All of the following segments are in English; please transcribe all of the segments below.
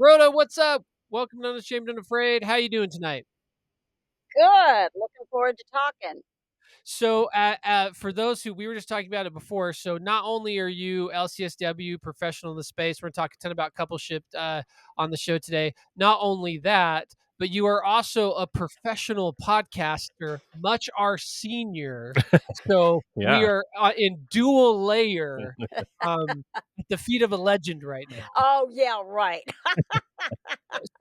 Rhoda, what's up? Welcome to Unashamed and Afraid. How you doing tonight? Good. Looking forward to talking. So, for those who we were just talking about it before, so not only are you LCSW professional in the space, we're going to talk a ton about coupleship on the show today. Not only that, but you are also a professional podcaster, much our senior. So we Yeah. are in dual layer at the feet of a legend right now. Oh, yeah, right.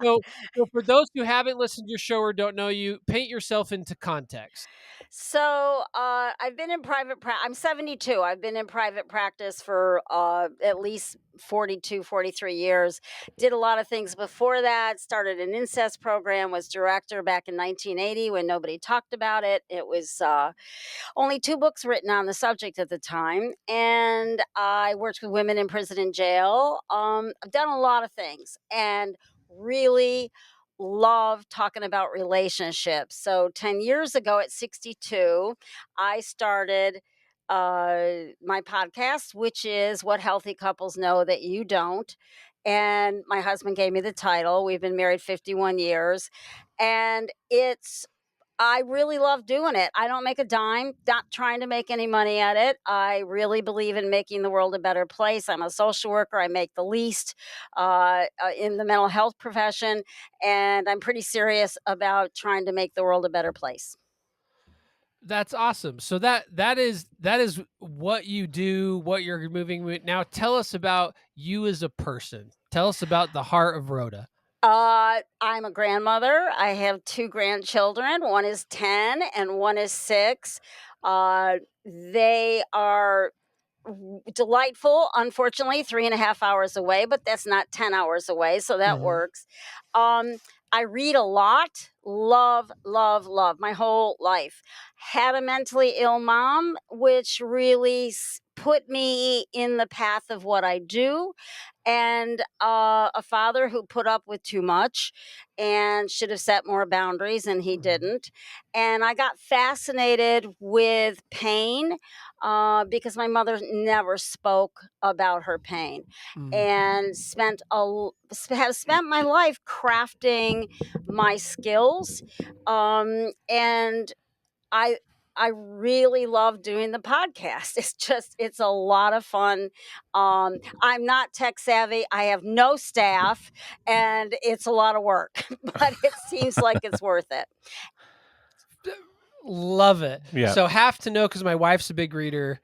So, so for those who haven't listened to your show or don't know you, paint yourself into context. So I've been in private practice. I'm 72. I've been in private practice for at least 42, 43 years. Did a lot of things before that. Started an incest program, was director back in 1980 when nobody talked about it. It was only 2 books written on the subject at the time. And I worked with women in prison and jail. I've done a lot of things and really love talking about relationships. So 10 years ago at 62, I started my podcast, which is What Healthy Couples Know That You Don't. And my husband gave me the title. We've been married 51 years. And I really love doing it. I don't make a dime, not trying to make any money at it. I really believe in making the world a better place. I'm a social worker. I make the least in the mental health profession, and I'm pretty serious about trying to make the world a better place. That's awesome. So that is what you do, what you're moving with. Now tell us about you as a person. Tell us about the heart of Rhoda. I'm a grandmother. I have 2 grandchildren. One is 10 and one is 6. They are delightful. Unfortunately, 3.5 hours away, but that's not 10 hours away, so that works. Um, I read a lot. Love, love, love my whole life. Had a mentally ill mom, which really put me in the path of what I do, and a father who put up with too much and should have set more boundaries, and he didn't. And I got fascinated with pain because my mother never spoke about her pain, and have spent my life crafting my skills, and I I really love doing the podcast. It's a lot of fun. I'm not tech savvy. I have no staff, and it's a lot of work, but it seems like it's worth it. Love it. Yeah. So have to know, because my wife's a big reader,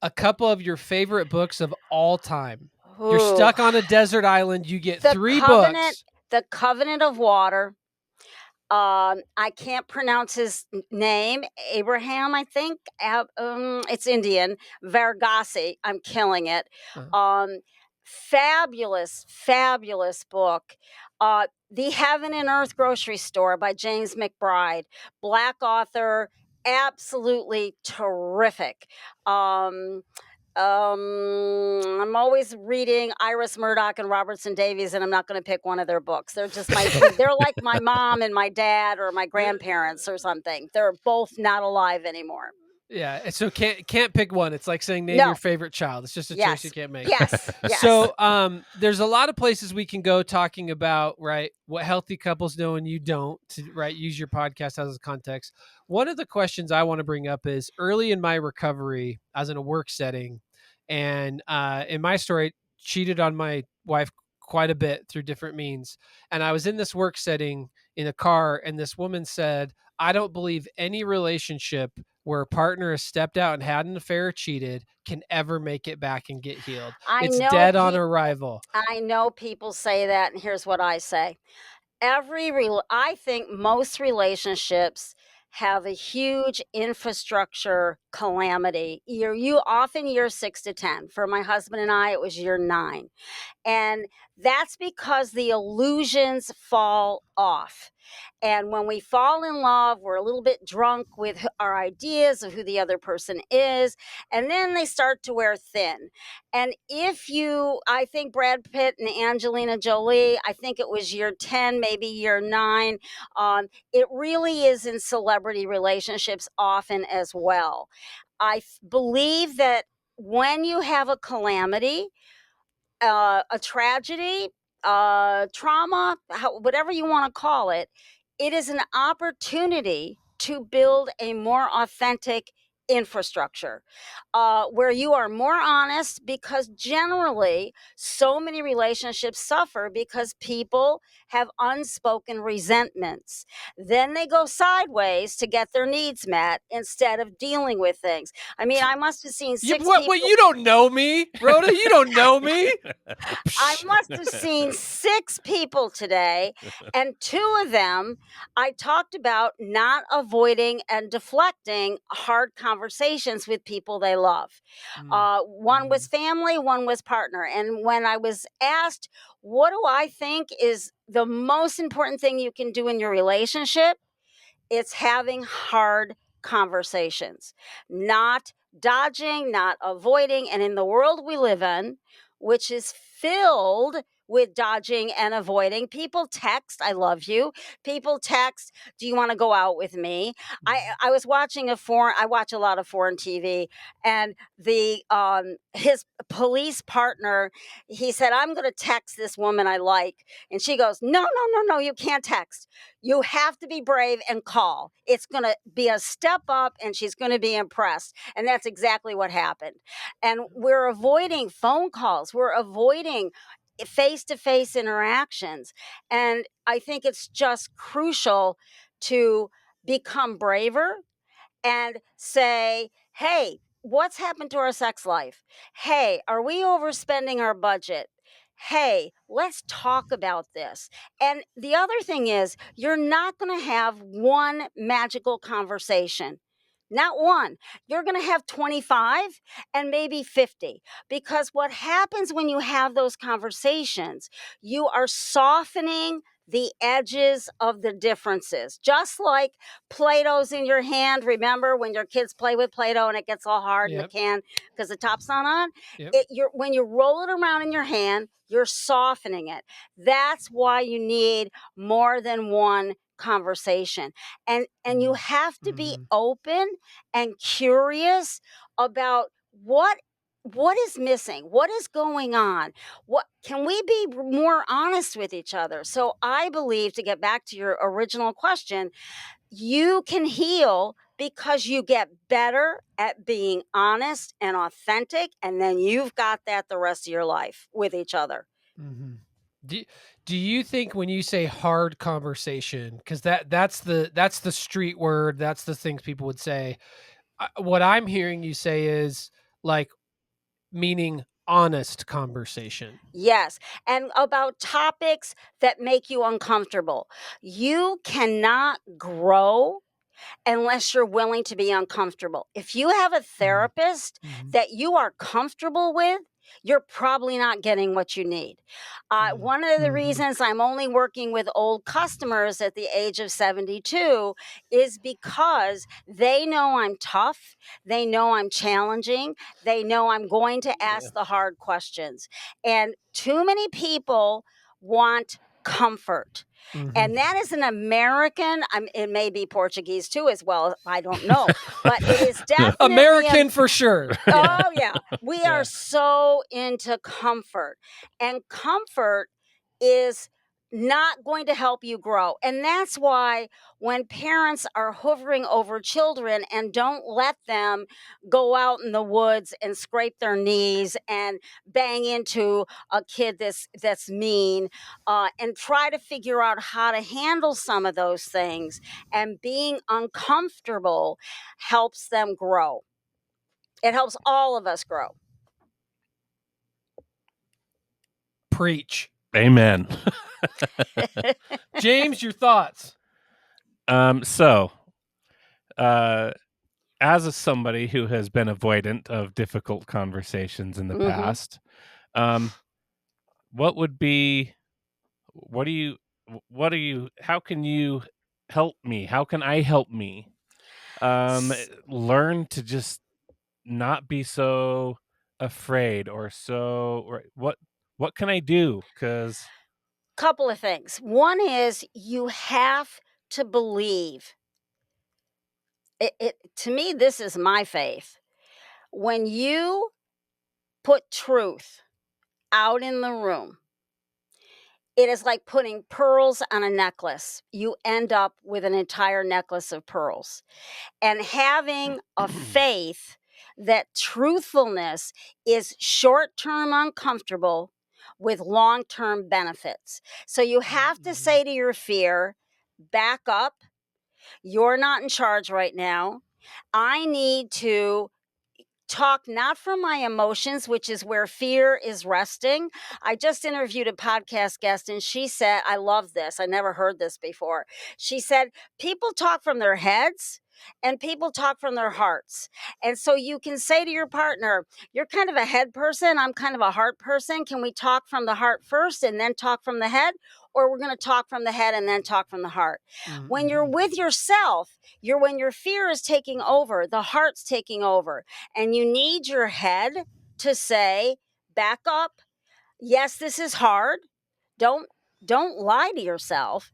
a couple of your favorite books of all time. You're Ooh. stuck on a desert island. You get The 3 Covenant, books. The Covenant of Water. I can't pronounce his name. Abraham, I think. It's Indian. Varghese. I'm killing it. Uh, Um, Fabulous, fabulous book. The Heaven and Earth Grocery Store by James McBride. Black author. Absolutely terrific. Um, I'm always reading Iris Murdoch and Robertson Davies, and I'm not going to pick one of their books. They're just they're like my mom and my dad or my grandparents or something. They're both not alive anymore. Yeah, so can't pick one. It's like saying name No. your favorite child. It's just a choice you Yes. can't make. Yes. Yes. So there's a lot of places we can go talking about, right, what healthy couples know and you don't, to right, use your podcast as a context. One of the questions I want to bring up is early in my recovery, I was in a work setting, and in my story, cheated on my wife quite a bit through different means. And I was in this work setting in a car, and this woman said, I don't believe any relationship where a partner has stepped out and had an affair or cheated can ever make it back and get healed. It's dead on arrival. I know people say that, and here's what I say. I think most relationships have a huge infrastructure calamity. You often year 6 to 10. For my husband and I, it was year 9. And that's because the illusions fall off. And when we fall in love, we're a little bit drunk with our ideas of who the other person is. And then they start to wear thin. And I think Brad Pitt and Angelina Jolie, I think it was year 10, maybe year 9. It really is in celebrity relationships often as well. I believe that when you have a calamity, a tragedy, trauma, whatever you want to call it, it is an opportunity to build a more authentic infrastructure where you are more honest, because generally so many relationships suffer because people have unspoken resentments. Then they go sideways to get their needs met instead of dealing with things. I mean, I must have seen You, six what? people You don't know me, Rhoda. You don't know me. I Psh. must have seen six people today, and two of them I talked about not avoiding and deflecting hard conversations with people they love. Mm, One was mhm, family, one was partner. And when I was asked, what do I think is the most important thing you can do in your relationship? It's having hard conversations, not dodging, not avoiding. And in the world we live in, which is filled with dodging and avoiding, people text, I love you. People text, do you want to go out with me? mhm, I was watching I watch a lot of foreign TV, and his police partner, he said, I'm going to text this woman I like. And she goes, no, no, no, no, you can't text. You have to be brave and call. It's going to be a step up, and she's going to be impressed. And that's exactly what happened. And we're avoiding phone calls, we're avoiding face to face interactions. And I think it's just crucial to become braver and say, hey, what's happened to our sex life? Hey, are we overspending our budget? Hey, let's talk about this. And the other thing is, you're not going to have one magical conversation. Not one. You're going to have 25 and maybe 50. Because what happens when you have those conversations, you are softening the edges of the differences. Just like Play-Doh's in your hand. Remember when your kids play with Play-Doh and it gets all hard in the yep. can because the top's not on? Yep. When you roll it around in your hand, you're softening it. That's why you need more than one conversation. And you Mm, have to be mhm, open and curious about what is missing, what is going on, what can we be more honest with each other. So I believe, to get back to your original question, you can heal because you get better at being honest and authentic, and then you've got that the rest of your life with each other. mhm. Do do you think when you say hard conversation, because that's the street word, that's the things people would say. What I'm hearing you say is like meaning honest conversation. Yes, and about topics that make you uncomfortable. You cannot grow unless you're willing to be uncomfortable. If you have a Mm, therapist mhm, that you are comfortable with, you're probably not getting what you need. mm, One of the mhm, reasons I'm only working with old customers at the age of 72 is because they know I'm tough. They know I'm challenging. They know I'm going to yeah, ask the hard questions. And too many people want comfort. mhm. And that is an American, it may be Portuguese too as well, I don't know, but it is definitely a American for sure. Yeah, oh, yeah. We are yeah. so into comfort, and comfort is not going to help you grow. And that's why when parents are hovering over children and don't let them go out in the woods and scrape their knees and bang into a kid that's mean, and try to figure out how to handle some of those things, and being uncomfortable helps them grow. It helps all of us grow. Preach. Amen. James, your thoughts. So, uh, as somebody who has been avoidant of difficult conversations in the Mhm. past, um, what would be, what do you, what do you, how can you help me? How can I help me S learn to just not be so afraid or so, or what can I do? Because, Couple of things. One is you have to believe. To me, this is my faith. When you put truth out in the room, It is like putting pearls on a necklace. You end up with an entire necklace of pearls. And having a faith that truthfulness is short term uncomfortable with long term benefits. So you have to say to your fear, back up. You're not in charge right now. I need to talk not from my emotions, which is where fear is resting. I just interviewed a podcast guest and she said, I love this. I never heard this before. She said, people talk from their heads and people talk from their hearts. And so you can say to your partner, you're kind of a head person. I'm kind of a heart person. Can we talk from the heart first and then talk from the head? Or we're going to talk from the head and then talk from the heart. When you're with yourself, when your fear is taking over, the heart's taking over, and you need your head to say, back up. Yes, this is hard. Don't lie to yourself.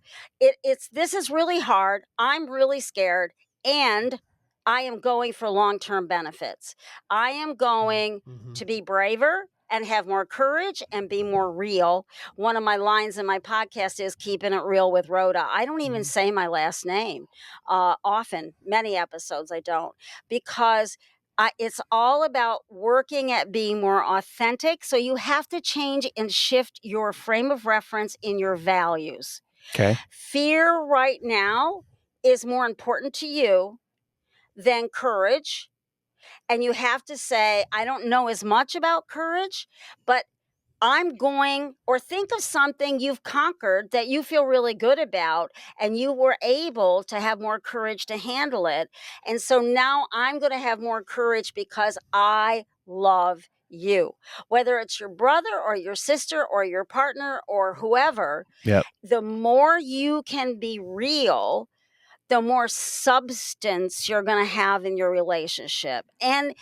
This is really hard. I'm really scared, and I am going for long-term benefits. I am going to be braver and have more courage and be more real. One of my lines in my podcast is keeping it real with Rhoda. I don't even say my last name often. Many episodes I don't, because it's all about working at being more authentic. So you have to change and shift your frame of reference in your values. Okay. Fear right now is more important to you than courage. And you have to say, I don't know as much about courage, but I'm going, or think of something you've conquered that you feel really good about, and you were able to have more courage to handle it. And so now I'm going to have more courage because I love you. Whether it's your brother or your sister or your partner or whoever, Yep. the more you can be real, the more substance you're going to have in your relationship. And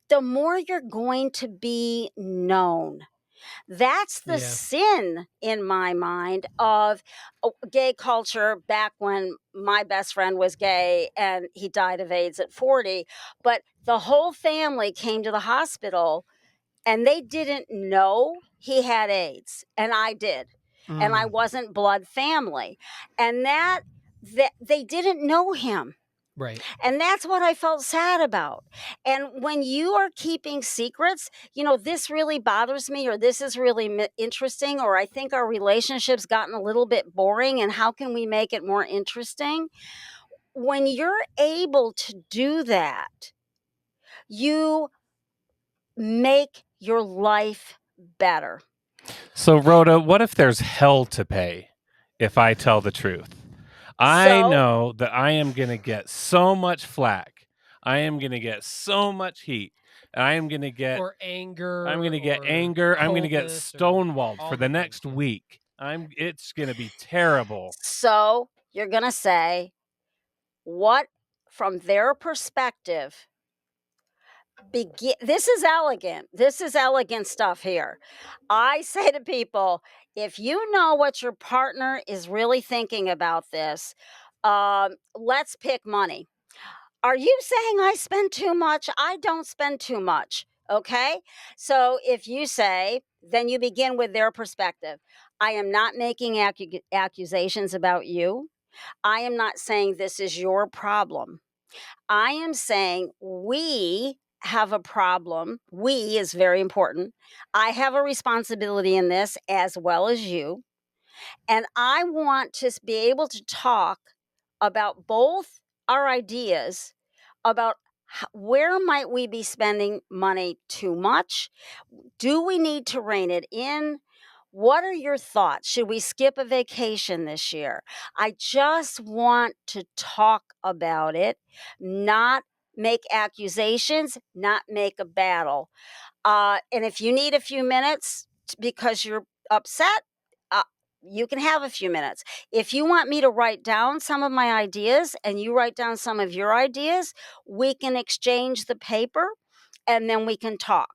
the more you're going to be known. That's the sin in my mind of gay culture back when my best friend was gay and he died of AIDS at 40. But the whole family came to the hospital and they didn't know he had AIDS, and I did. And I wasn't blood family. And that they didn't know him. Right. And that's what I felt sad about. And when you are keeping secrets, this really bothers me, or this is really interesting, or I think our relationship's gotten a little bit boring, and how can we make it more interesting? When you're able to do that, you make your life better. So, Rhoda, what if there's hell to pay if I tell the truth? I So, know that I am going to get so much flack. I am going to get so much heat. And I am going to get Or anger. I'm going to get or anger. I'm going to get coldness, or stonewalled all for the the next things, yeah. week. It's going to be terrible. so you're going to say, what, from their perspective, this is elegant. This is elegant stuff here. I say to people, if you know what your partner is really thinking about this, let's pick money. Are you saying I spend too much? I don't spend too much. Okay. So if you say, then you begin with their perspective. I am not making accusations about you. I am not saying this is your problem. I am saying we have a problem. We is very important. I have a responsibility in this as well as you. And I want to be able to talk about both our ideas about where might we be spending money too much? Do we need to rein it in? What are your thoughts? Should we skip a vacation this year? I just want to talk about it, not make accusations, not make a battle. And if you need a few minutes because you're upset, uh, you can have a few minutes. If you want me to write down some of my ideas and you write down some of your ideas, we can exchange the paper and then we can talk.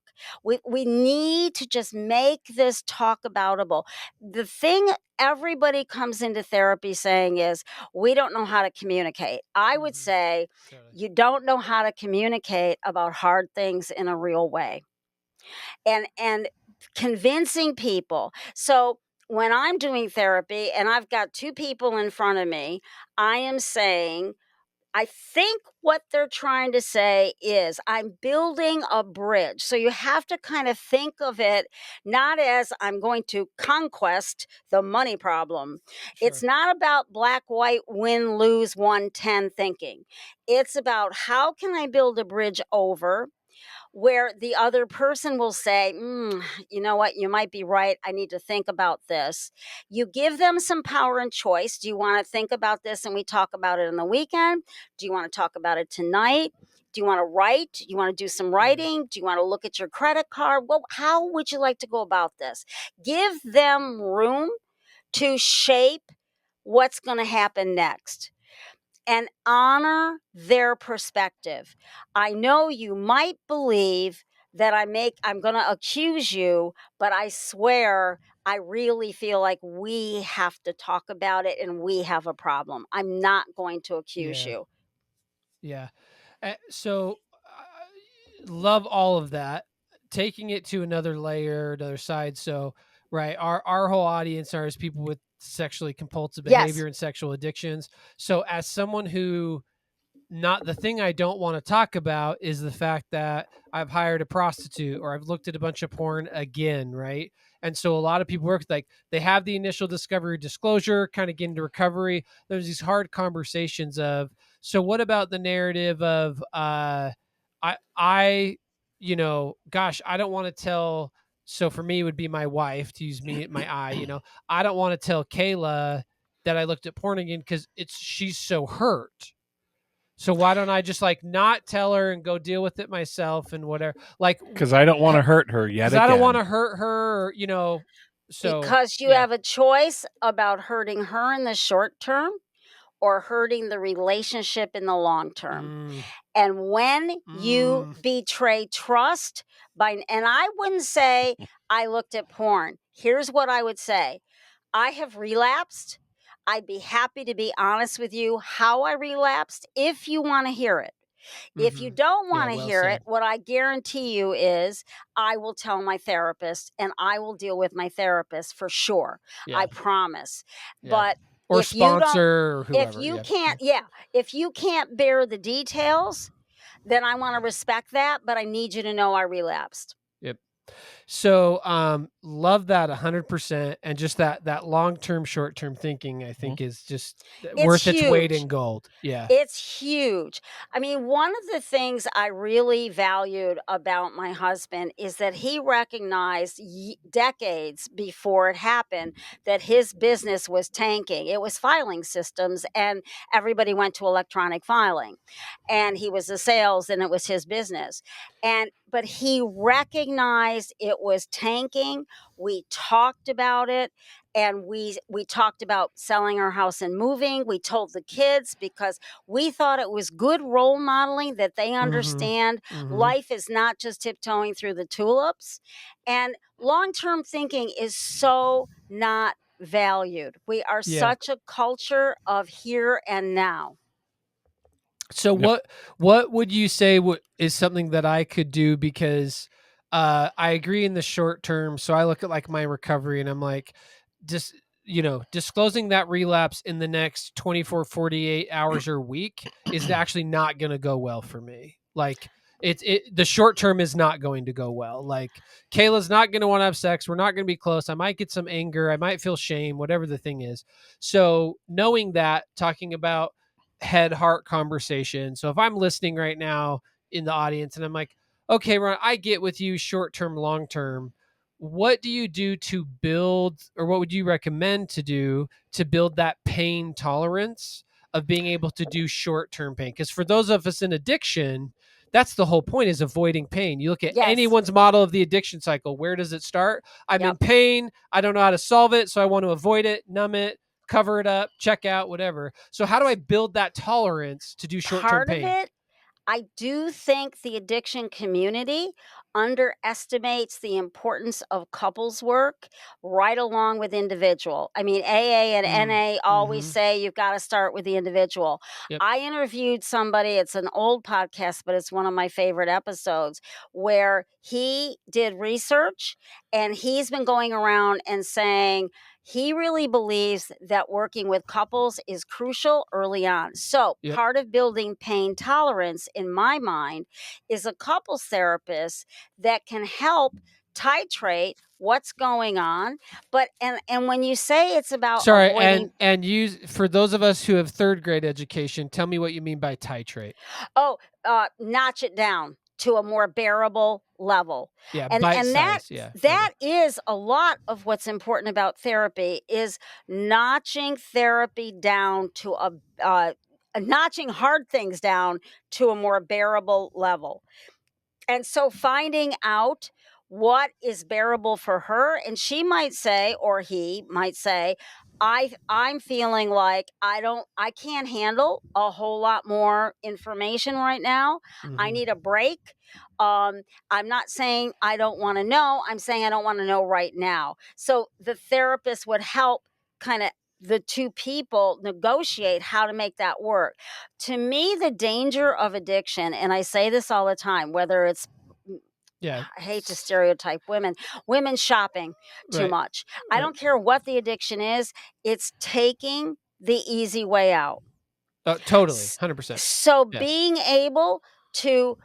We need to just make this talk aboutable. The thing everybody comes into therapy saying is, we don't know how to communicate. I would say, you don't know how to communicate about hard things in a real way. And convincing people. So when I'm doing therapy and I've got two people in front of me, I am saying, I think what they're trying to say is I'm building a bridge. So you have to kind of think of it not as I'm going to conquest the money problem. It's Sure. not about black, white, win, lose, 110 thinking. It's about how can I build a bridge over where the other person will say, you know what, you might be right. I need to think about this. You give them some power and choice. Do you want to think about this and we talk about it on the weekend? Do you want to talk about it tonight? Do you want to write? Do you want to do some Yeah. writing? Do you want to look at your credit card? Well, how would you like to go about this? Give them room to shape what's going to happen next and honor their perspective. I know you might believe that I'm going to accuse you, but I swear I really feel like we have to talk about it and we have a problem. I'm not going to accuse Yeah. you. Yeah. So, love all of that. Taking it to another layer, another side. So, right, our whole audience are as people with sexually compulsive Yes. behavior and sexual addictions. So, as someone who not the thing I don't want to talk about is the fact that I've hired a prostitute or I've looked at a bunch of porn again, right? And so a lot of people work like they have the initial discovery disclosure, kind of get into recovery. There's these hard conversations of, so what about the narrative of I gosh, I don't want to tell, so for me it would be my wife to use me my I don't want to tell Kayla that I looked at porn again because she's so hurt, so why don't I just like not tell her and go deal with it myself and whatever? Like, Because I don't want to hurt her yet because I don't want again. to hurt her, So Because you yeah. have a choice about hurting her in the short term or hurting the relationship in the long term. Mm, And when you mm, betray trust and I wouldn't say I looked at porn. Here's what I would say. I have relapsed. I'd be happy to be honest with you how I relapsed if you want to hear it. If you mm-hmm. don't Yeah, want to well hear said. it, what I guarantee you is I will tell my therapist and I will deal with my therapist for sure. I Yeah, promise. yeah. But Or if you don't, sponsor or if whoever. you Yeah, can't, yeah, yeah, if you can't bear the details, then I want to respect that, but I need you to know I relapsed. yep. So, love that 100%, and just that long term, short term thinking, I Mhm. think is just It's worth its weight huge. in gold. Yeah. It's huge. I mean, one of the things I really valued about my husband is that he recognized decades before it happened that his business was tanking. It was filing systems, and everybody went to electronic filing. And he was the sales, and it was his business. But he recognized it was tanking. We talked about it, and we talked about selling our house and moving. We told the kids because we thought it was good role modeling that they Mm-hmm. understand Mm-hmm. life is not just tiptoeing through the tulips. And long-term thinking is so not valued. We are Yeah. such a culture of here and now. So Yep. what would you say is something that I could do, because I agree in the short term. So I look at like my recovery and I'm like, just disclosing that relapse in the next 24, 48 hours or week is actually not going to go well for me. Like, the short term is not going to go well. Like, Kayla's not going to want to have sex. We're not going to be close. I might get some anger. I might feel shame, whatever the thing is. So knowing that, talking about head heart conversation. So if I'm listening right now in the audience and I'm like, okay, Ron, I get with you short term, long term. What do you do to build, or what would you recommend to do to build that pain tolerance of being able to do short term pain? Because for those of us in addiction, that's the whole point, is avoiding pain. You look at Yes. anyone's model of the addiction cycle. Where does it start? I'm in Yep. pain. I don't know how to solve it. So I want to avoid it, numb it, cover it up, check out, whatever. So how do I build that tolerance to do short term Part of pain? it I do think the addiction community underestimates the importance of couples work right along with individual. I mean, AA and NA always Mhm. say you've got to start with the individual. Yep. I interviewed somebody, it's an old podcast, but it's one of my favorite episodes, where he did research and he's been going around and saying he really believes that working with couples is crucial early on. So, Yep. part of building pain tolerance, in my mind, is a couples therapist that can help titrate what's going on. But and when you say it's about Sorry, avoiding, and use for those of us who have third grade education, tell me what you mean by titrate. oh, notch it down to a more bearable level. Yeah, And bite that size. Yeah, that kinda. is a lot of what's important about therapy, is notching therapy down to notching hard things down to a more bearable level. And so finding out what is bearable for her, and she might say, or he might say, I'm feeling like I can't handle a whole lot more information right now. I Mhm. need a break. I'm not saying I don't want to know. I'm saying I don't want to know right now. So the therapist would help kind of the two people negotiate how to make that work. To me, the danger of addiction, and I say this all the time, whether it's, Yeah. I hate to stereotype women shopping too Right, much. I right. don't care what the addiction is, it's taking the easy way out. Totally, S- 100%. So Yeah, being able to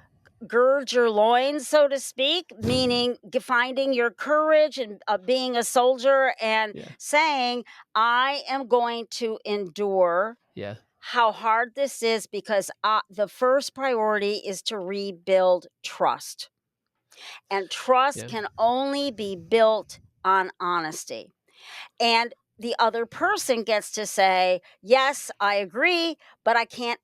gird your loins, so to speak, meaning finding your courage and being a soldier and yeah, saying, I am going to endure yeah, how hard this is, because the first priority is to rebuild trust. And trust yeah. can only be built on honesty. And the other person gets to say, yes, I agree, but I can't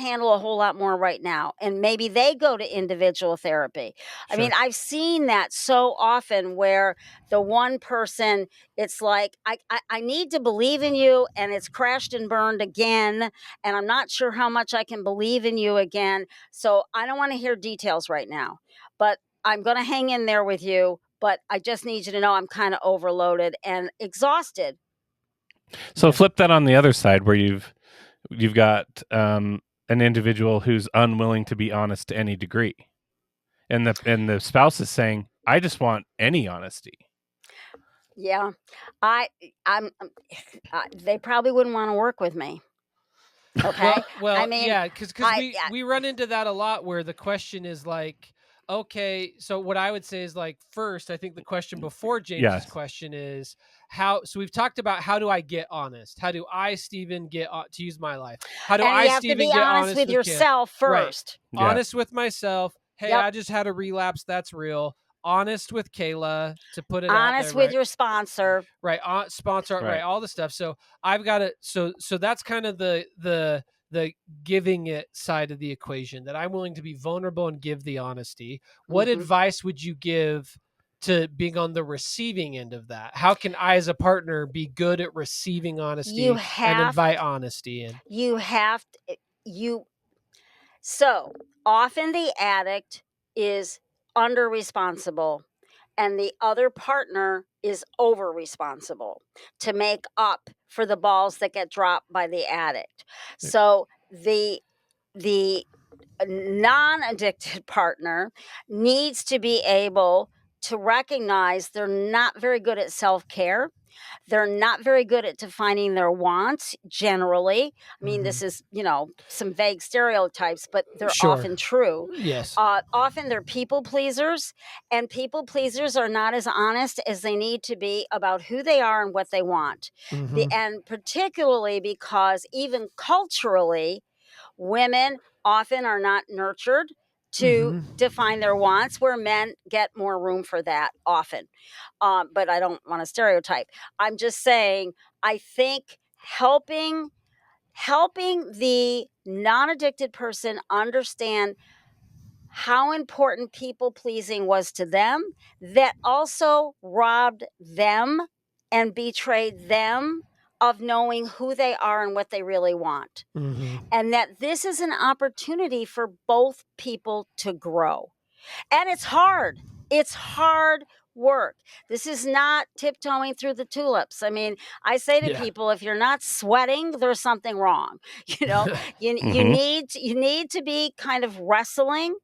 handle a whole lot more right now, and maybe they go to individual therapy. I mean, Sure. I've seen that so often, where the one person, it's like, I need to believe in you, and it's crashed and burned again, and I'm not sure how much I can believe in you again, so I don't want to hear details right now, but I'm going to hang in there with you, but I just need you to know I'm kind of overloaded and exhausted. So Yeah, flip that on the other side, where you've got an individual who's unwilling to be honest to any degree, and the spouse is saying, "I just want any honesty." Yeah. I I'm they probably wouldn't want to work with me. Okay? I mean, yeah, because I we run into that a lot where the question is like, okay, so what I would say is like, first, I think the question before James's Yes. question is how. So we've talked about how do I get honest? How do I, Stephen, to use my life? How do and I, you have to Stephen, be get honest honest with with Kayla? yourself Right, first. Yeah. honest with myself. Hey, Yep. I just had a relapse. That's real. Honest with Kayla to put it out there, Honest with right? your sponsor. Right, sponsor, right, Right. all the stuff. So I've got to, so that's kind of the giving it side of the equation, that I'm willing to be vulnerable and give the honesty. What Mhm. advice would you give to being on the receiving end of that? How can I as a partner be good at receiving You honesty and have invite honesty in? you have to, you so often the addict is under responsible, and the other partner is over responsible to make up for the balls that get dropped by the addict. Yeah, So the non-addicted partner needs to be able to recognize they're not very good at self-care. They're not very good at defining their wants generally. I mean, mhm. this is, some vague stereotypes, but they're Sure. often true. Yes. Often they're people pleasers, and people pleasers are not as honest as they need to be about who they are and what they want. Mhm. And particularly because even culturally, women often are not nurtured to Mhm. define their wants, where men get more room for that often. But I don't want to stereotype. I'm just saying, I think helping the non-addicted person understand how important people pleasing was to them, that also robbed them and betrayed them of knowing who they are and what they really want. Mhm. And that this is an opportunity for both people to grow. And it's hard. It's hard work. This is not tiptoeing through the tulips. I mean, I say to Yeah. people, if you're not sweating, there's something wrong. You know, Mhm. you need to be kind of wrestling.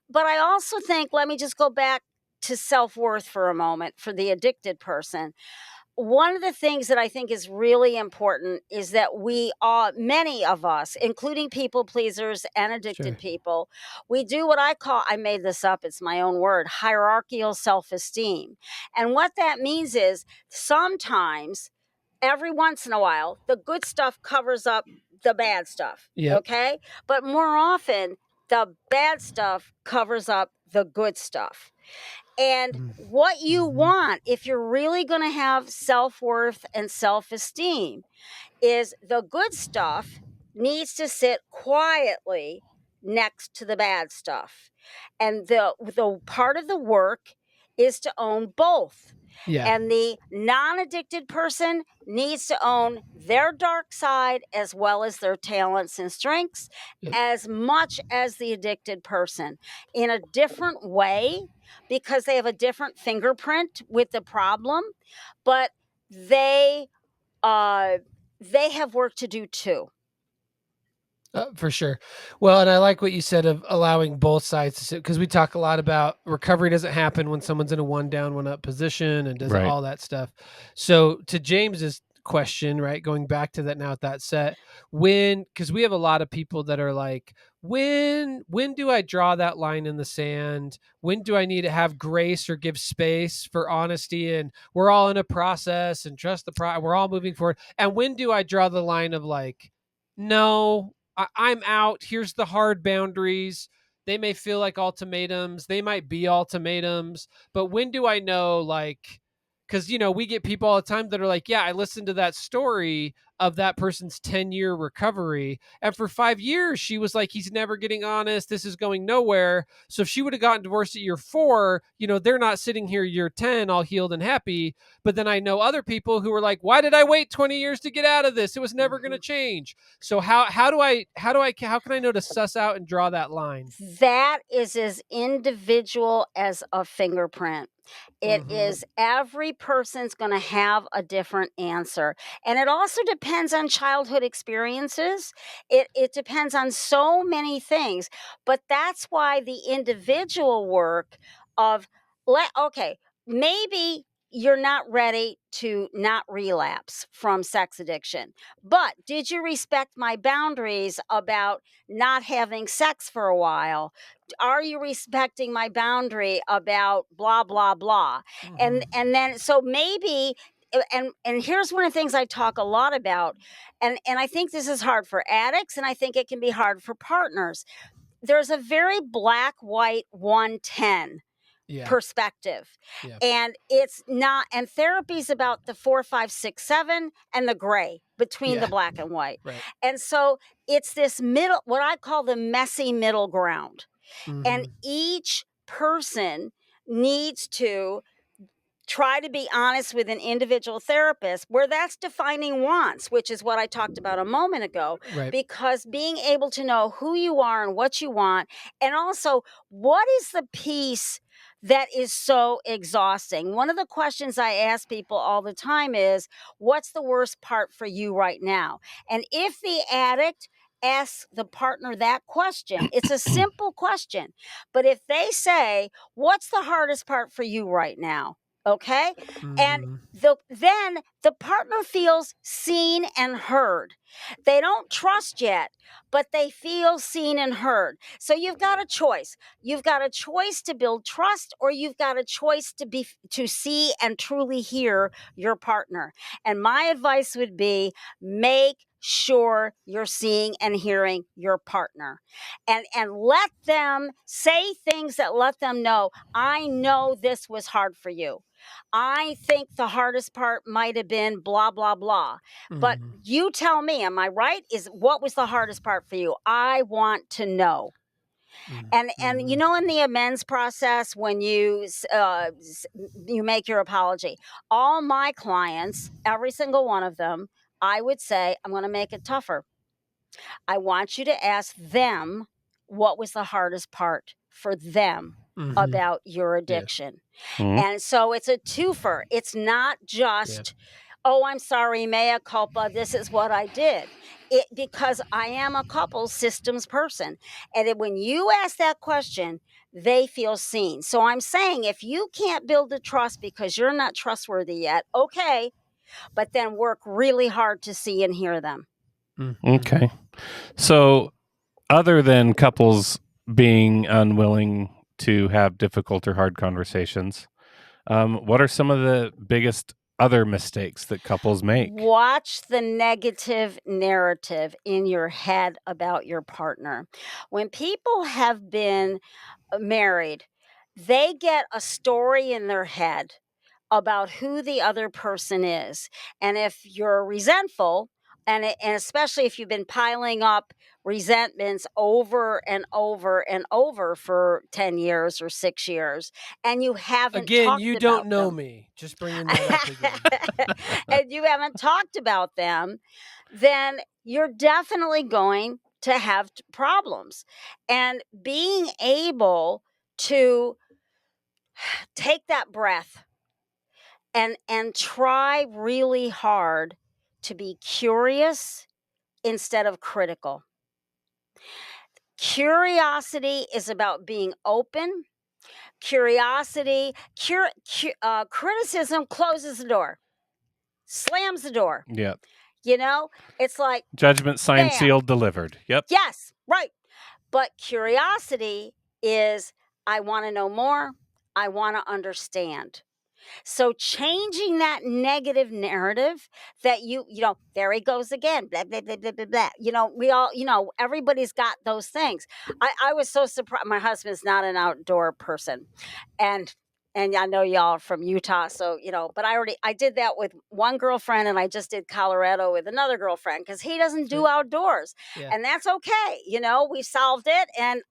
But I also think, let me just go back to self-worth for a moment for the addicted person. One of the things that I think is really important is that we all, many of us, including people pleasers and addicted Sure. people, we do what I call, I made this up, it's my own word, hierarchical self esteem. And what that means is sometimes, every once in a while, the good stuff covers up the bad stuff. Yep. Okay. But more often, the bad stuff covers up the good stuff. And Mm. what you Mhm. want, if you're really going to have self worth and self esteem, is the good stuff needs to sit quietly next to the bad stuff. And the part of the work is to own both. Yeah. And the non addicted person needs to own their dark side as well as their talents and strengths, Yep. as much as the addicted person in a different way because they have a different fingerprint with the problem, but they uh, they have work to do too. For sure. Well, and I like what you said of allowing both sides to sit, because we talk a lot about recovery doesn't happen when someone's in a one down, one up position and does Right. all that stuff. So to James's question, right, going back to that now at that set, because we have a lot of people that are like, when do I draw that line in the sand? When do I need to have grace or give space for honesty? And we're all in a process and trust we're all moving forward. And when do I draw the line of like, no, I'm out. Here's the hard boundaries. They may feel like ultimatums. They might be ultimatums. But when do I know, like, because, we get people all the time that are like, yeah, I listened to that story of that person's 10-year recovery. And for 5 years, she was like, he's never getting honest. This is going nowhere. So if she would have gotten divorced at year 4, they're not sitting here year 10, all healed and happy. But then I know other people who are like, why did I wait 20 years to get out of this? It was never going to change. So how can I know to suss out and draw that line? That is as individual as a fingerprint. It Mm-hmm. is every person's going to have a different answer. And it also depends on childhood experiences. It depends on so many things. But that's why the individual work of, okay, maybe you're not ready to not relapse from sex addiction. But did you respect my boundaries about not having sex for a while? Are you respecting my boundary about blah blah blah? Mm-hmm. And then so maybe, and here's one of the things I talk a lot about, and I think this is hard for addicts and I think it can be hard for partners. There's a very black white 110 Yeah. perspective. Yeah. And it's not, and therapy is about the 4, 5, 6, 7 and the gray between the Yeah. black and white. Right. And so it's this middle, what I call the messy middle ground. And Mm-hmm. each person needs to try to be honest with an individual therapist where that's defining wants, which is what I talked about a moment ago, Right. because being able to know who you are and what you want, and also what is the piece that is so exhausting. One of the questions I ask people all the time is, what's the worst part for you right now? And if the addict asks the partner that question, it's a simple question, but if they say, what's the hardest part for you right now? Okay. And Mm-hmm. then the partner feels seen and heard. They don't trust yet, but they feel seen and heard. So you've got a choice. You've got a choice to build trust, or you've got a choice to see and truly hear your partner. And my advice would be, make sure you're seeing and hearing your partner, and let them say things that let them know, I know this was hard for you. I think the hardest part might have been blah, blah, blah. But Mm-hmm. you tell me, am I right? Is what was the hardest part for you? I want to know. And Mm-hmm. in the amends process, when you make your apology, all my clients, every single one of them, I would say, I'm going to make it tougher. I want you to ask them what was the hardest part for them Mhm. about your Yeah. addiction. Mhm. And so it's a twofer. It's not Yeah. just, oh, I'm sorry, mea culpa, this is what I did. It because I am a couple systems person. And when you ask that question, they feel seen. So I'm saying if you can't build the trust because you're not trustworthy yet, okay, but then work really hard to see and hear them. Mhm. Okay. So, other than couples being unwilling to have difficult or hard conversations, what are some of the biggest other mistakes that couples make? Watch the negative narrative in your head about your partner. When people have been married, they get a story in their head about who the other person is. And if you're resentful, and especially if you've been piling up resentments over and over and over for 10 years or 6 years, and you haven't Again, talked you don't about know them, me. Just bringing that up again. and you haven't talked about them, then you're definitely going to have problems. And being able to take that breath and try really hard to be curious instead of critical. Curiosity is about being open. Criticism closes the door, slams the door. Yeah. You know, it's like, Judgment signed, bam. sealed, delivered. Yep. Yes, right. But curiosity is, I want to know more. I want to understand. So changing that negative narrative that there he goes again, blah, blah, blah, blah, blah, blah. We all, everybody's got those things. I was so surprised. My husband's not an outdoor person. And I know y'all are from Utah, so but I did that with one girlfriend, and I just did Colorado with another girlfriend because he doesn't do So, outdoors, yeah. and that's okay. We solved it, and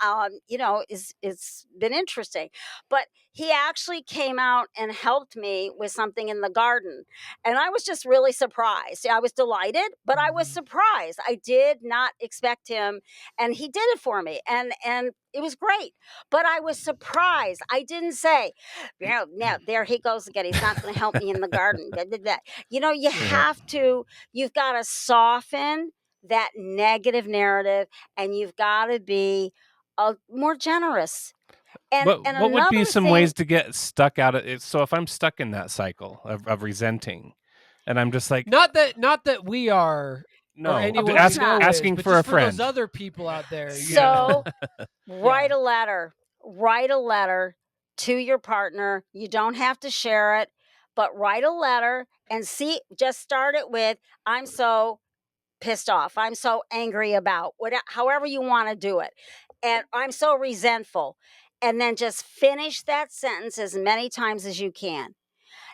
it's been interesting. But he actually came out and helped me with something in the garden. And I was just really surprised. I was delighted, but I was Mhm. surprised. I did not expect him, and he did it for me. And it was great. But I was surprised. I didn't say, now there he goes again. He's not going to help me in the garden. Blah, blah, blah. You Yeah. Yeah. you've got to soften that negative narrative, and you've got to be more generous. And What would be another some thing, ways to get stuck out of it? So if I'm stuck in that cycle of resenting, and I'm just like, Not that we are or no, of anyone course we not. know is, asking but for a just for those friend. other people out there, So yeah. write a letter. Write a letter to your partner. You don't have to share it, but write a letter and see. Just start it with, I'm so pissed off. I'm so angry about however you want to do it. And I'm so resentful. And then just finish that sentence as many times as you can.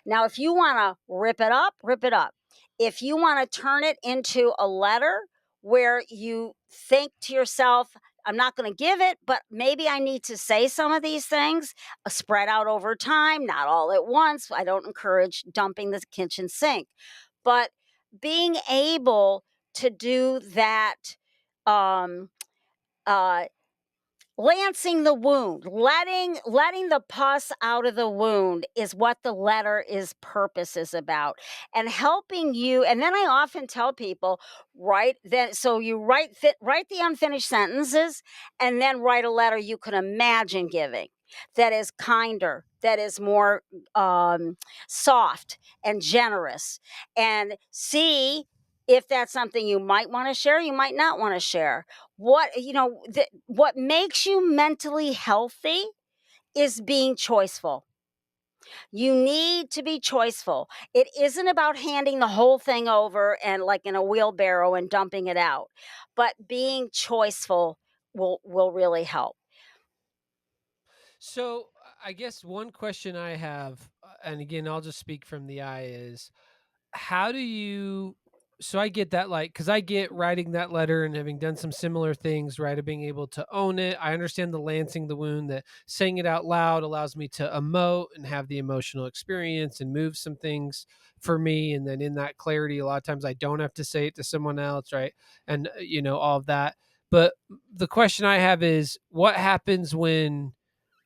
Now, if you want to rip it up, rip it up. If you want to turn it into a letter where you think to yourself, I'm not going to give it, but maybe I need to say some of these things, spread out over time, not all at once. I don't encourage dumping the kitchen sink, but being able to do that, um, uh, lancing the wound, letting the pus out of the wound is what the letter is purpose is about, and helping you. And then I often tell people, you write the unfinished sentences, and then write a letter you can imagine giving, that is kinder, that is more soft and generous, and see if that's something you might want to share, you might not want to share. What makes you mentally healthy is being choiceful. You need to be choiceful. It isn't about handing the whole thing over and like in a wheelbarrow and dumping it out, but being choiceful will really help. So I guess one question I have, and again, I'll just speak from the eye, is how do you I get that, like, because I get writing that letter and having done some similar things, right, of being able to own it. I understand the lancing the wound, that saying it out loud allows me to emote and have the emotional experience and move some things for me. And then in that clarity, a lot of times I don't have to say it to someone else, right? And, all of that. But the question I have is, what happens when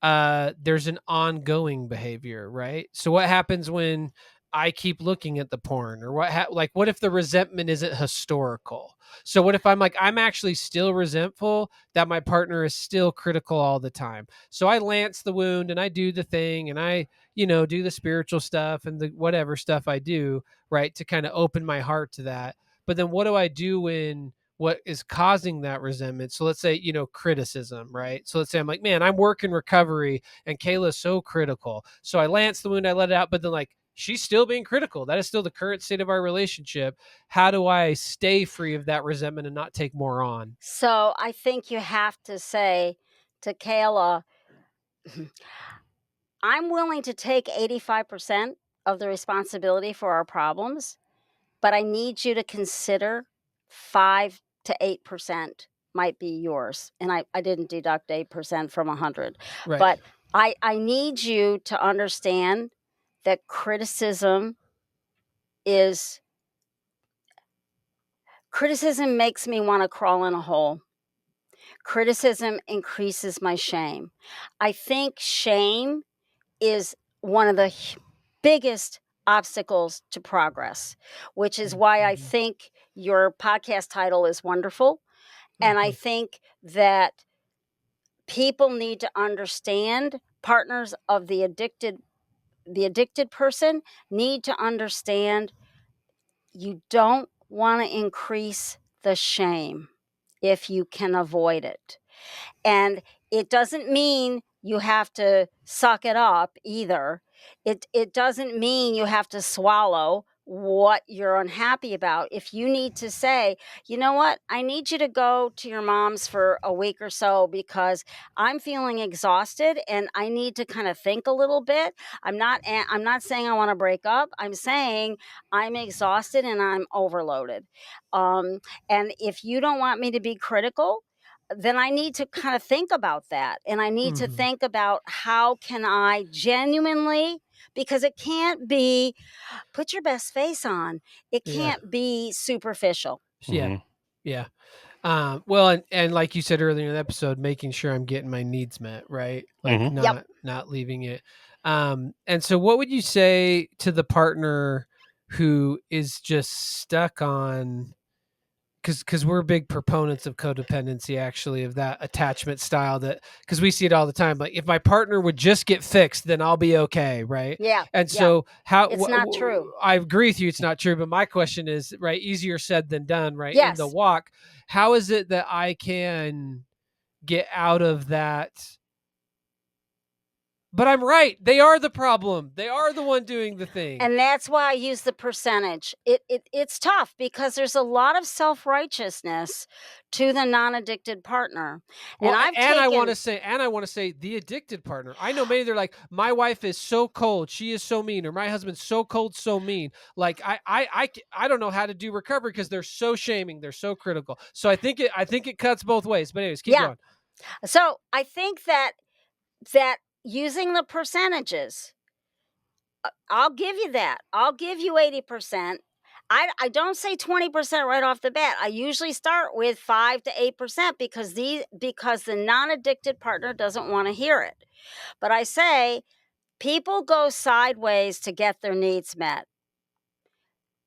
there's an ongoing behavior, right? So what happens when I keep looking at the porn, or like what if the resentment isn't historical? So what if I'm like, I'm actually still resentful that my partner is still critical all the time? So I lance the wound and I do the thing, and I, do the spiritual stuff and the whatever stuff I do, right, to kind of open my heart to that. But then what do I do when what is causing that resentment? So let's say, criticism, right? So let's say I'm like, man, I'm working recovery and Kayla's so critical. So I lance the wound, I let it out, but then like, she's still being critical. That is still the current state of our relationship. How do I stay free of that resentment and not take more on? So I think you have to say to Kayla, I'm willing to take 85% of the responsibility for our problems, but I need you to consider 5 to 8% might be yours. And I didn't deduct 8% from 100. Right. But I need you to understand that criticism makes me want to crawl in a hole. Criticism increases my shame. I think shame is one of the biggest obstacles to progress, which is why I Mhm. think your podcast title is wonderful. And I Mhm. think that people need to understand, partners of the addicted person need to understand, you don't want to increase the shame if you can avoid it. And it doesn't mean you have to suck it up either. It doesn't mean you have to swallow what you're unhappy about. If you need to say, you know what, I need you to go to your mom's for a week or so because I'm feeling exhausted and I need to kind of think a little bit. I'm not saying I want to break up. I'm saying I'm exhausted and I'm overloaded. Um, and if you don't want me to be critical, then I need to kind of think about that. And I need to Mhm. think about how can I genuinely, because it can't be put your best face on. It Yeah. can't be superficial. Yeah. Mhm. Yeah. Well, and like you said earlier in the episode, making sure I'm getting my needs met, right? Like Mhm. Yep. not leaving it. And so what would you say to the partner who is just stuck on, because we're big proponents of codependency, actually, of that attachment style, that because we see it all the time, like if my partner would just get fixed, then I'll be okay, right? Yeah. And Yeah. so It's not true. I agree with you, it's not true, but my question is, right, easier said than done, right, in the Yes. walk, how is it that I can get out of that? But I'm right, they are the problem, they are the one doing the thing. And that's why I use the percentage. It's tough because there's a lot of self-righteousness to the non-addicted partner. And Well, I've and I want to taken say, the addicted partner. I know many, they're like, my wife is so cold, she is so mean, or my husband's so cold, so mean. Like I don't know how to do recovery because they're so shaming, they're so critical. So I think it cuts both ways. But anyways, keep yeah. going. So I think that using the percentages, I'll give you that. I'll give you 80%. I don't say 20% right off the bat. I usually start with 5 to 8% because the non-addicted partner doesn't want to hear it. But I say people go sideways to get their needs met.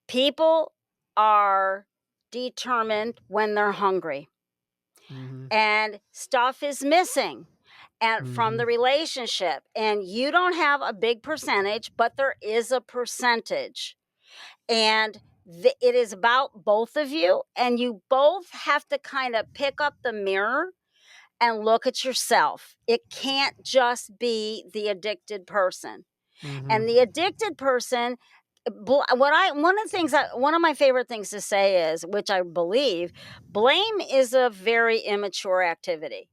People are determined when they're hungry Mm-hmm. and stuff is missing and from Mm-hmm. the relationship, and you don't have a big percentage, but there is a percentage, and it is about both of you, and you both have to kind of pick up the mirror and look at yourself. It can't just be the addicted person. Mm-hmm. And the addicted person, one of my favorite things to say is, which I believe, blame is a very immature activity.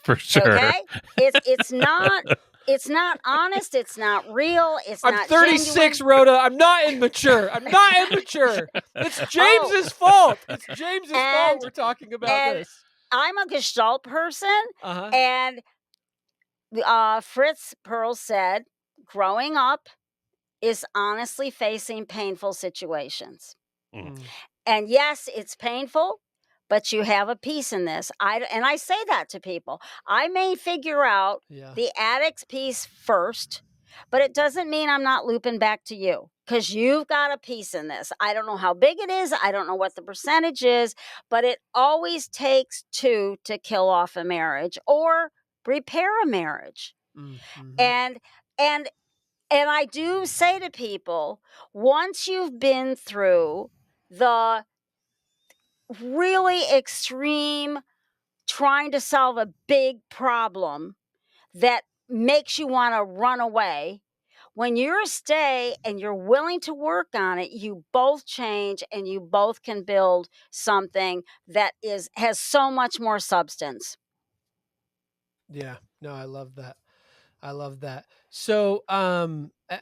For sure. Okay? It's not It's not honest. It's not real. It's I'm not 36, genuine. Rhoda. I'm not immature. I'm not immature. It's James's fault. It's James's fault we're talking about and this. I'm a Gestalt person, Uh-huh. and Fritz Perls said, growing up is honestly facing painful situations. Mm. And yes, it's painful, but you have a piece in this. And I say that to people. I may figure out Yeah. the addict's piece first, but it doesn't mean I'm not looping back to you, because you've got a piece in this. I don't know how big it is. I don't know what the percentage is, but it always takes two to kill off a marriage or repair a marriage. Mm-hmm. And I do say to people, once you've been through the really extreme trying to solve a big problem that makes you want to run away, when you're stay and you're willing to work on it, you both change and you both can build something that has so much more substance. Yeah. No, I love that. I love that. So,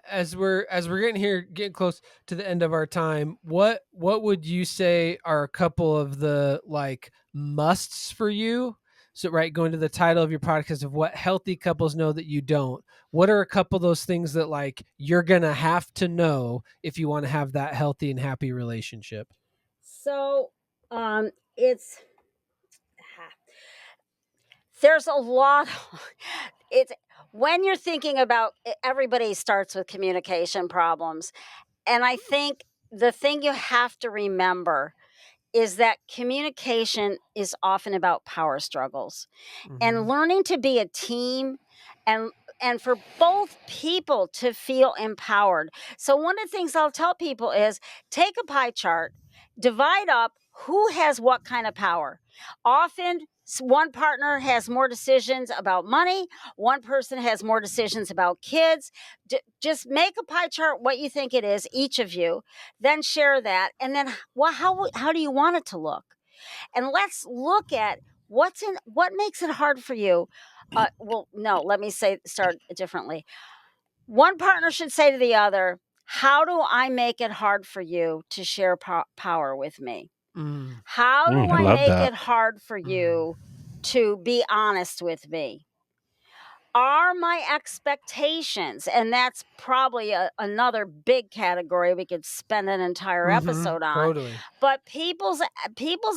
as we're getting close to the end of our time, what would you say are a couple of the like musts for you? So, right, going to the title of your podcast of what healthy couples know that you don't. What are a couple of those things that like you're gonna have to know if you want to have that healthy and happy relationship? So, it's there's a lot. It's when you're thinking about everybody starts with communication problems. And I think the thing you have to remember is that communication is often about power struggles, and Mm-hmm. learning to be a team, and for both people to feel empowered. So one of the things I'll tell people is take a pie chart, divide up who has what kind of power. Often one partner has more decisions about money, one person has more decisions about kids. Just make a pie chart what you think it is, each of you, then share that, and then how do you want it to look? And let's look at what makes it hard for you. Well, no, let me start differently. One partner should say to the other, how do I make it hard for you to share power with me? Mm. How do I I love make that. it hard for you to be honest with me? Are my expectations, and that's probably another big category we could spend an entire episode on, Totally. but people's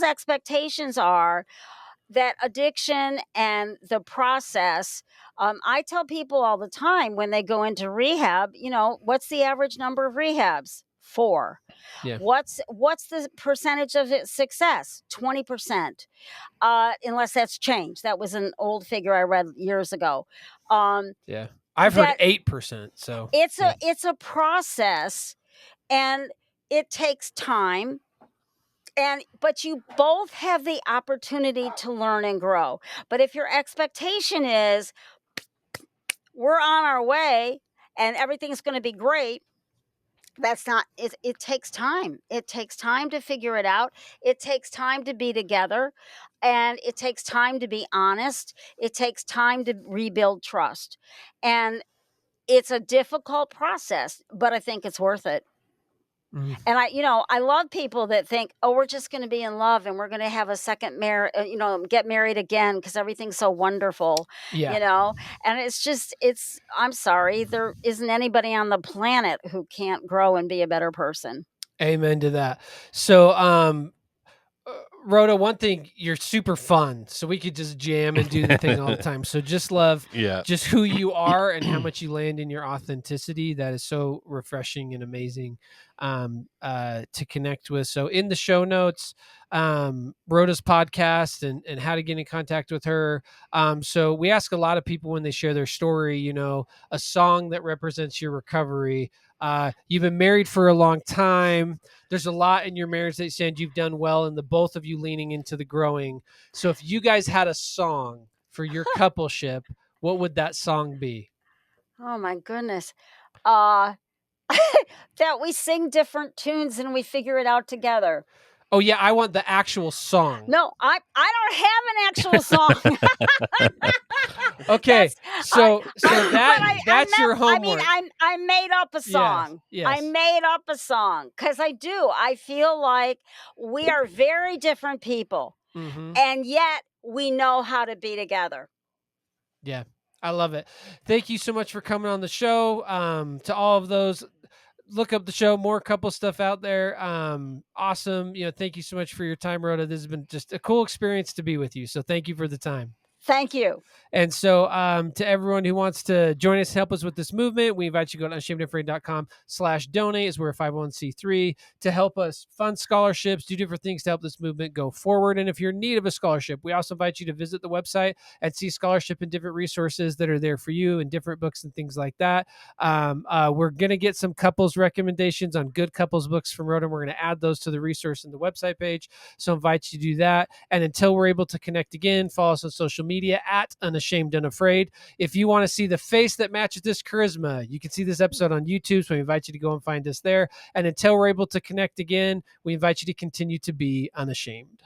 expectations are that addiction and the process. I tell people all the time when they go into rehab, what's the average number of rehabs? 4. Yeah. What's the percentage of success? 20%. Unless that's changed. That was an old figure I read years ago. Yeah. I've heard That 8%. So it's a process, and it takes time. But you both have the opportunity to learn and grow. But if your expectation is we're on our way and everything's going to be great, that's not it takes time. It takes time to figure it out. It takes time to be together, and it takes time to be honest. It takes time to rebuild trust. And it's a difficult process, but I think it's worth it. And I love people that think, oh, we're just going to be in love and we're going to have a second get married again because everything's so wonderful, yeah. and I'm sorry, there isn't anybody on the planet who can't grow and be a better person. Amen to that. So, Rhoda, one thing, you're super fun, so we could just jam and do the thing all the time. So just love Yeah. just who you are and how much you land in your authenticity. That is so refreshing and amazing to connect with. So in the show notes, Rhoda's podcast and how to get in contact with her. So we ask a lot of people when they share their story, a song that represents your recovery. You've been married for a long time. There's a lot in your marriage that said you've done well, and the both of you leaning into the growing. So if you guys had a song for your coupleship, what would that song be? Oh my goodness. Uh that we sing different tunes and we figure it out together. Oh yeah, I want the actual song. No, I don't have an actual song. Okay, That's so that's your I mean, homework. I made up a Yes, song. I yes. made up a song because I do. I feel like we are very different people, Mm-hmm. and yet we know how to be together. Yeah, I love it. Thank you so much for coming on the show. To all of those, look up the show, more couple stuff out there. Awesome. Thank you so much for your time, Rhoda. This has been just a cool experience to be with you. So thank you for the time. Thank you. And so, to everyone who wants to join us, help us with this movement, we invite you to go to unshamedandafraid.com/donate, as we're a 501c3, to help us fund scholarships, do different things to help this movement go forward. And if you're in need of a scholarship, we also invite you to visit the website and see scholarship and different resources that are there for you, and different books and things like that. We're going to get some couples recommendations on good couples books from Rhoda. We're going to add those to the resource in the website page. So I invite you to do that. And until we're able to connect again, follow us on social media at Unashamed Unafraid. If you want to see the face that matches this charisma, you can see this episode on YouTube. So we invite you to go and find us there. And until we're able to connect again, we invite you to continue to be unashamed.